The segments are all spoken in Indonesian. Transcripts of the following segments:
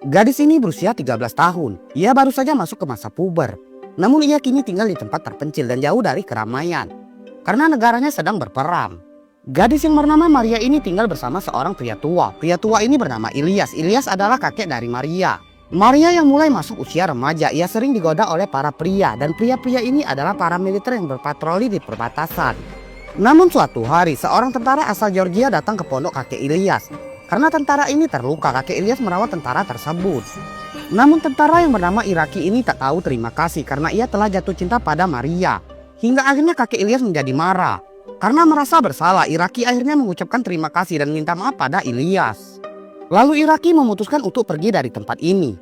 Gadis ini berusia 13 tahun. Ia baru saja masuk ke masa puber. Namun ia kini tinggal di tempat terpencil dan jauh dari keramaian karena negaranya sedang berperang. Gadis yang bernama Maria ini tinggal bersama seorang pria tua. Pria tua ini bernama Ilyas. Ilyas adalah kakek dari Maria. Maria yang mulai masuk usia remaja, ia sering digoda oleh para pria, dan pria-pria ini adalah para militer yang berpatroli di perbatasan. Namun suatu hari, seorang tentara asal Georgia datang ke pondok kakek Ilyas. Karena tentara ini terluka, kakek Ilyas merawat tentara tersebut. Namun tentara yang bernama Iraki ini tak tahu terima kasih karena ia telah jatuh cinta pada Maria. Hingga akhirnya kakek Ilyas menjadi marah. Karena merasa bersalah, Iraki akhirnya mengucapkan terima kasih dan minta maaf pada Ilyas. Lalu Iraki memutuskan untuk pergi dari tempat ini.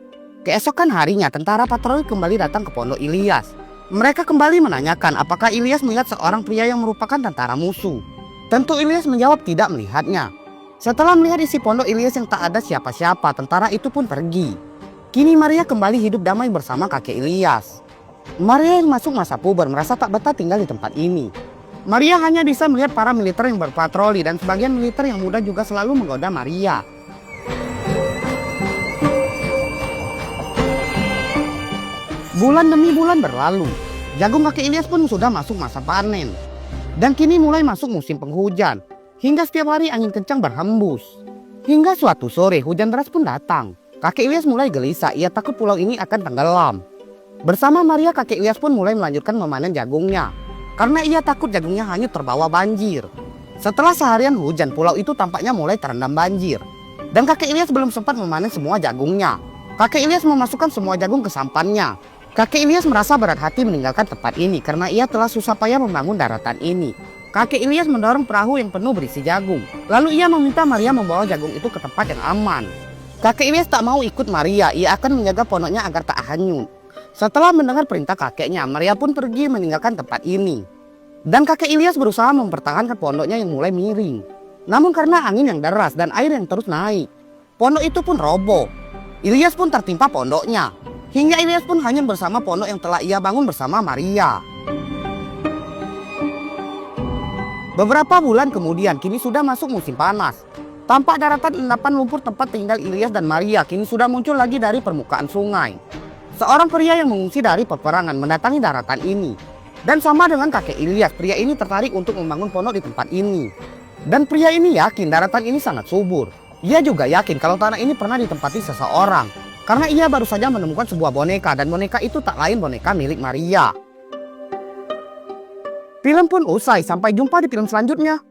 Keesokan harinya, tentara patroli kembali datang ke pondok Ilyas. Mereka kembali menanyakan apakah Ilyas melihat seorang pria yang merupakan tentara musuh. Tentu Ilyas menjawab tidak melihatnya. Setelah melihat isi pondok Ilyas yang tak ada siapa-siapa, tentara itu pun pergi. Kini Maria kembali hidup damai bersama kakek Ilyas. Maria yang masuk masa puber merasa tak betah tinggal di tempat ini. Maria hanya bisa melihat para militer yang berpatroli dan sebagian militer yang muda juga selalu menggoda Maria. Bulan demi bulan berlalu, jagung kakek Ilyas pun sudah masuk masa panen. Dan kini mulai masuk musim penghujan, hingga setiap hari angin kencang berhembus. Hingga suatu sore hujan deras pun datang. Kakek Ilyas mulai gelisah, ia takut pulau ini akan tenggelam. Bersama Maria, kakek Ilyas pun mulai melanjutkan memanen jagungnya. Karena ia takut jagungnya hanyut terbawa banjir. Setelah seharian hujan, pulau itu tampaknya mulai terendam banjir. Dan kakek Ilyas belum sempat memanen semua jagungnya. Kakek Ilyas memasukkan semua jagung ke sampannya. Kakek Ilyas merasa berat hati meninggalkan tempat ini karena ia telah susah payah membangun daratan ini. Kakek Ilyas mendorong perahu yang penuh berisi jagung. Lalu ia meminta Maria membawa jagung itu ke tempat yang aman. Kakek Ilyas tak mau ikut Maria, ia akan menjaga pondoknya agar tak hanyut. Setelah mendengar perintah kakeknya, Maria pun pergi meninggalkan tempat ini. Dan kakek Ilyas berusaha mempertahankan pondoknya yang mulai miring. Namun karena angin yang deras dan air yang terus naik, pondok itu pun roboh. Ilyas pun tertimpa pondoknya. Hingga Ilyas pun hanya bersama pondok yang telah ia bangun bersama Maria. Beberapa bulan kemudian, kini sudah masuk musim panas. Tampak daratan endapan lumpur tempat tinggal Ilyas dan Maria kini sudah muncul lagi dari permukaan sungai. Seorang pria yang mengungsi dari peperangan mendatangi daratan ini. Dan sama dengan kakek Ilyas, pria ini tertarik untuk membangun pondok di tempat ini. Dan pria ini yakin daratan ini sangat subur. Ia juga yakin kalau tanah ini pernah ditempati seseorang. Karena ia baru saja menemukan sebuah boneka dan boneka itu tak lain boneka milik Maria. Film pun usai, sampai jumpa di film selanjutnya.